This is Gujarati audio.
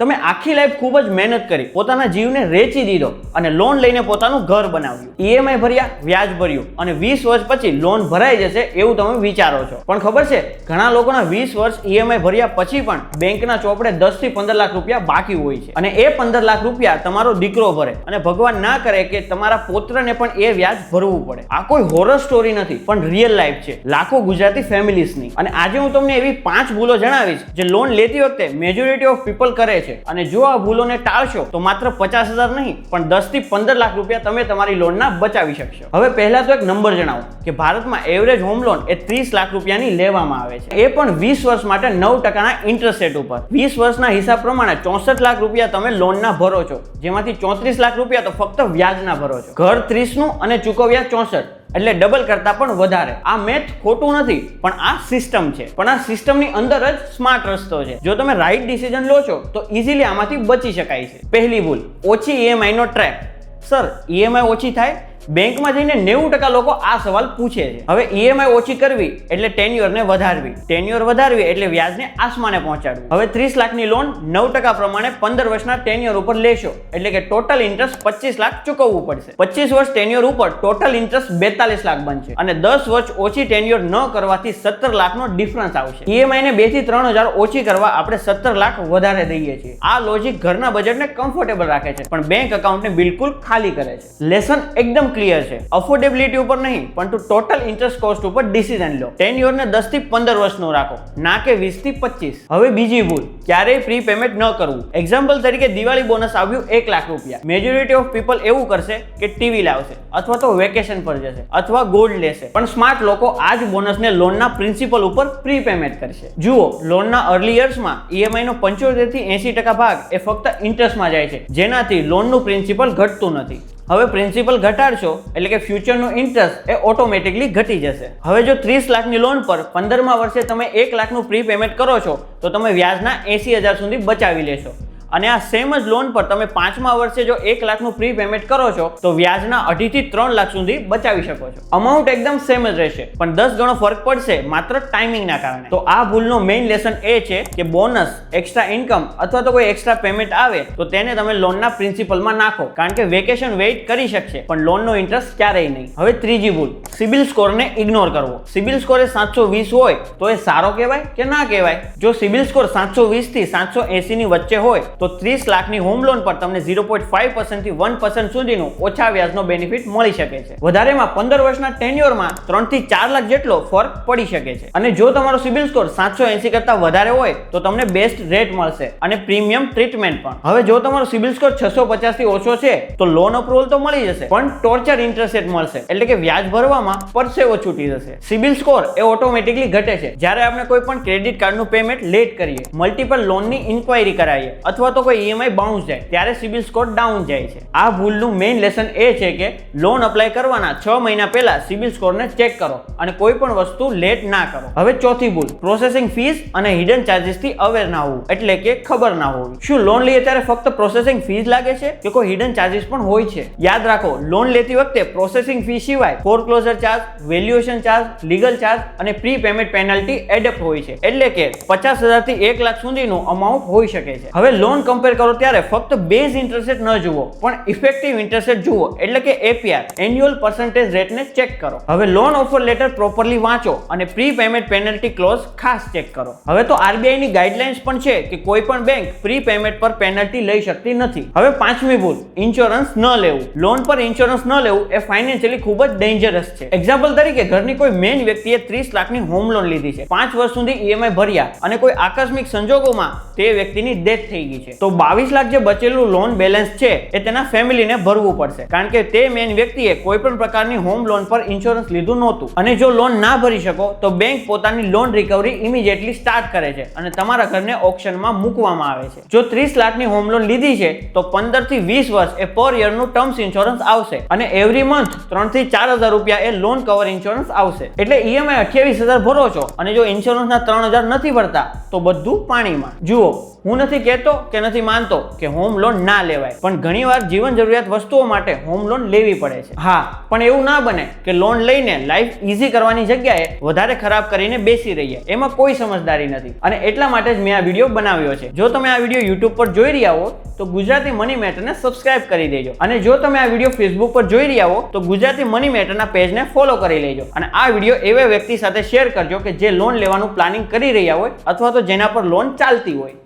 તમે આખી લાઈફ ખૂબ જ મહેનત કરી, પોતાના જીવને રેચી દીધો અને લોન લઈને પોતાનું ઘર બનાવ્યું, ઈએમઆઈ ભર્યા, વ્યાજ ભર્યું અને 20 વર્ષ પછી લોન ભરાઈ જશે એવું તમે વિચારો છો. પણ ખબર છે, ઘણા લોકોના 20 વર્ષ ઈએમઆઈ ભર્યા પછી પણ બેંકના ચોપડે 10 થી 15 લાખ રૂપિયા બાકી હોય છે અને એ 15 લાખ રૂપિયા તમારો દીકરો ભરે અને ભગવાન ના કરે કે તમારા પોત્રને પણ એ વ્યાજ ભરવું પડે. આ કોઈ હોરર સ્ટોરી નથી, પણ રિયલ લાઈફ છે લાખો ગુજરાતી ફેમિલીઝની. અને આજે હું તમને એવી 5 ભૂલો જણાવીશ જે લોન લેતી વખતે મેજોરિટી ઓફ પીપલ કરે છે. અને જો આ ભૂલોને ટાળશો તો માત્ર 50,000 નહીં પણ 10 થી 15 લાખ રૂપિયા તમે તમારી લોનના બચાવી શકશો. હવે પહેલા તો એક નંબર જણાવો કે ભારતમાં એવરેજ હોમ લોન એ 30 લાખ રૂપિયાની લેવામાં આવે છે, એ પણ 20 વર્ષ માટે 9% ઇન્ટરેસ્ટ રેટ ઉપર. 20 વર્ષના હિસાબ પ્રમાણે 64 લાખ રૂપિયા તમે લોનના ભરો છો, જેમાંથી 34 લાખ રૂપિયા તો ફક્ત વ્યાજના ભરો છો. ઘર 30 નું અને ચૂકવ્યા 64, એટલે ડબલ કરતા પણ વધારે. આ મેથ ખોટું નથી, પણ આ સિસ્ટમ છે. પણ આ સિસ્ટમની અંદર જ સ્માર્ટ રસ્તો છે. જો તમે રાઈટ ડિસિઝન લો છો તો ઇઝીલી આમાંથી બચી શકાય છે. પહેલી ભૂલ, ઓછી ઈએમઆઈ નો ટ્રેપ. સર, ઈએમઆઈ ઓછી થાય? બેંકમાં જઈને 90% લોકો આ સવાલ પૂછે છે. હવે ઈએમઆઈ ઓછી કરવી એટલે ટેન્યુઅરને વધારવી, ટેન્યુઅર વધારવી એટલે વ્યાજને આસમાને પહોંચાડવું. હવે 30 લાખની લોન 9% પ્રમાણે 15 વર્ષના ટેન્યુઅર ઉપર લેશો એટલે કે ટોટલ ઇન્ટરેસ્ટ 25 લાખ ચૂકવવું પડશે. 25 વર્ષ ટેન્યુઅર ઉપર ટોટલ ઇન્ટરેસ્ટ 42 લાખ બનશે અને 10 વર્ષ ઓછી ટેન્યુઅર ન કરવાથી 17 લાખનો ડિફરન્સ આવશે. ઈએમઆઈ ને 2 થી 3 હજાર ઓછી કરવા આપણે 17 લાખ વધારે દઈએ છીએ. આ લોજિક ઘરના બજેટને કમ્ફર્ટેબલ રાખે છે પણ બેંક એકાઉન્ટને બિલકુલ ખાલી કરે છે. લેસન એકદમ ક્લિયર છે. અફોર્ડેબિલિટી ઉપર નહીં પણ ટોટલ ઇન્ટરેસ્ટ કોસ્ટ ઉપર ડિસિઝન લો. ટેન્યુઅરને 10 થી 15 વર્ષનું રાખો, ના કે 20 થી 25. હવે બીજી ભૂલ, ક્યારેય પ્રી પેમેન્ટ ન કરવું. એક્ઝામ્પલ તરીકે દિવાળી બોનસ આવ્યું 1 લાખ રૂપિયા. મેજોરિટી ઓફ પીપલ એવું કરશે કે ટીવી લાવશે અથવા તો વેકેશન પર જશે અથવા ગોલ્ડ લેશે. પણ સ્માર્ટ લોકો આ જ બોનસને લોનના પ્રિન્સિપલ ઉપર પ્રી પેમેન્ટ કરશે. જુઓ, લોનના અર્લી યર્સમાં ઈએમઆઈ નો 75 થી 80% ભાગ એ ફક્ત ઇન્ટરેસ્ટમાં જાય છે, જેનાથી લોનનું પ્રિન્સિપલ ઘટતું નથી. હવે પ્રિન્સિપલ ઘટાડશો એટલે કે ફ્યુચરનો ઇન્ટરેસ્ટ એ ઓટોમેટિકલી ઘટી જશે. હવે જો 30 લાખની લોન પર 15મા વર્ષે તમે 1 લાખનું પ્રી પેમેન્ટ કરો છો તો તમે વ્યાજના 80,000 સુધી બચાવી લેશો. અને આ સેમ જ લોન પર તમે 5મા વર્ષે જો 1 લાખનું પ્રી પેમેન્ટ કરો છો તો વ્યાજના 2.5 થી 3 લાખ સુધી બચાવી શકો છો. અમાઉન્ટ એકદમ સેમ જ રહેશે પણ 10 ગણો ફરક પડશે માત્ર ટાઈમિંગના કારણે. તો આ ભૂલનો મેઇન લેસન એ છે કે બોનસ, એક્સ્ટ્રા ઇન્કમ અથવા તો કોઈ એક્સ્ટ્રા પેમેન્ટ આવે તો તેને તમે લોનના પ્રિન્સિપલમાં નાખો, કારણ કે વેકેશન વેઇટ કરી શકશે પણ લોનનો ઇન્ટરેસ્ટ ક્યારેય નહીં. હવે ત્રીજી ભૂલ, સિબિલ સ્કોરને ઇગ્નોર કરવો. સિબિલ સ્કોર 720 હોય તો એ સારો કહેવાય કે ના કહેવાય? જો સિબિલ સ્કોર 720 થી 780 ની વચ્ચે હોય તો 30 લાખની હોમ લોન પર તમને 0.5% થી 1% સુધીનું ઓછા વ્યાજનો બેનિફિટ મળી શકે છે. વધારેમાં 15 વર્ષના ટેન્યુઅરમાં 3 થી 4 લાખ જેટલો ફરક પડી શકે છે. અને જો તમારો સિબિલ સ્કોર 780 કરતા વધારે હોય તો તમને બેસ્ટ રેટ મળશે અને પ્રીમિયમ ટ્રીટમેન્ટ પણ. હવે જો તમારો સિબિલ સ્કોર 650 થી ઓછો છે તો લોન અપ્રુવલ તો મળી જશે પણ ટોર્ચર ઇન્ટરેસ્ટ રેટ મળશે, એટલે કે વ્યાજ ભરવામાં પરસેવો છૂટી જશે. સિબિલ સ્કોર એ ઓટોમેટિકલી ઘટે છે જ્યારે આપણે કોઈ પણ ક્રેડિટ કાર્ડનું પેમેન્ટ લેટ કરીએ, મલ્ટિપલ લોનની ઇન્ક્વાયરી કરાવીએ અથવા તો કોઈ ઈએમઆઈ બાઉન્સ જાય ત્યારે સિબિલ સ્કોર ડાઉન જાય છે. આ ભૂલનું મેઇન લેસન એ છે કે લોન અપ્લાય કરવાના 6 મહિના પહેલા સિબિલ સ્કોરને ચેક કરો અને કોઈ પણ વસ્તુ લેટ ના કરો. હવે ચોથી ભૂલ, પ્રોસેસિંગ ફીસ અને હિડન ચાર્જીસ થી અવેર ના હોવું, એટલે કે ખબર ના હોવી. શું લોન લઈએ ત્યારે ફક્ત પ્રોસેસિંગ ફીસ લાગે છે કે કોઈ હિડન ચાર્જીસ પણ હોય છે? યાદ રાખો, લોન લેતી વખતે પ્રોસેસિંગ ફી સિવાય foreclosure charge, valuation charge, legal charge અને પ્રી પેમેન્ટ પેનલ્ટી એડપ્ટ હોય છે, એટલે કે 50,000 થી 1 લાખ સુધીનું અમાઉન્ટ હોઈ શકે છે. હવે લોન કમ્પેર કરો ત્યારે ફક્ત બેઝ ઇન્ટરેસ્ટ રેટ ન જુઓ પણ ઇફેક્ટિવ ઇન્ટરેસ્ટ રેટ જુઓ, એટલે કે એપીઆર, એન્યુઅલ પર્સન્ટેજ રેટને ચેક કરો. હવે લોન ઓફર લેટર પ્રોપરલી વાંચો અને પ્રી પેમેન્ટ પેનલ્ટી ક્લોઝ ખાસ ચેક કરો. હવે તો આરબીઆઈ ની ગાઈડલાઇન્સ પણ છે કે કોઈ પણ બેંક પ્રી પેમેન્ટ પર પેનલ્ટી લઈ શકતી નથી. હવે પાંચમી ભૂલ, ઇન્સ્યોરન્સ ન લેવું. લોન પર ઇન્સ્યોરન્સ ન લેવું એ ફાઇનાન્શિયલી ખૂબ જ ડેન્જરસ છે. એક્ઝામ્પલ તરીકે ઘરની કોઈ મેઇન વ્યક્તિએ 30 લાખની હોમ લોન લીધી છે, 5 વર્ષ સુધી ઈએમઆઈ ભર્યા અને કોઈ આકસ્મિક સંજોગોમાં તે વ્યક્તિની ડેથ થઈ ગઈ છે તો 22 લાખ જે બચેલું લોન બેલેન્સ છે એ તેના ફેમિલીને ભરવું પડશે, કારણ કે તે મેઇન વ્યક્તિએ કોઈ પણ પ્રકારની હોમ લોન પર ઇન્સ્યોરન્સ લીધું નહોતું. અને જો લોન ના ભરી શકો તો બેંક પોતાની લોન રિકવરી ઇમિડિયેટલી સ્ટાર્ટ કરે છે અને તમારા ઘરને ઓક્શનમાં મૂકવામાં આવે છે. જો 30 લાખની હોમ લોન લીધી છે તો 15 થી 20 વર્ષ એ પર યરનું ટર્મ્સ ઇન્સ્યોરન્સ આવશે અને એવરી મંથ 3 થી 4,000 રૂપિયા એ લોન કવર ઇન્સ્યોરન્સ આવશે. એટલે ઈએમઆઈ 28,000 ભરો છો અને જો ઇન્સ્યોરન્સના 3,000 નથી ભરતા તો બધું પાણીમાં. જુઓ, હું નથી કહેતો કે નથી માનતો કે હોમ લોન ના લેવાય, પણ ઘણીવાર જીવન જરૂરિયાત વસ્તુઓ માટે હોમ લોન લેવી પડે છે. હા, પણ એવું ના બને કે લોન લઈને લાઈફ ઈઝી કરવાની જગ્યાએ વધારે ખરાબ કરીને બેસી રહીએ. એમાં કોઈ સમજદારી નથી અને એટલા માટે જ મેં આ વિડીયો બનાવ્યો છે. જો તમે આ વિડીયો YouTube પર જોઈ રહ્યા હો તો ગુજરાતી મની મેટરને સબસ્ક્રાઇબ કરી દેજો, અને જો તમે આ વિડીયો Facebook પર જોઈ રહ્યા હો તો ગુજરાતી મની મેટરના પેજને ફોલો કરી લેજો, અને આ વિડીયો એવા વ્યક્તિ સાથે શેર કરજો કે જે લોન લેવાનું પ્લાનિંગ કરી રહ્યા હોય અથવા તો જેના પર લોન ચાલતી હોય.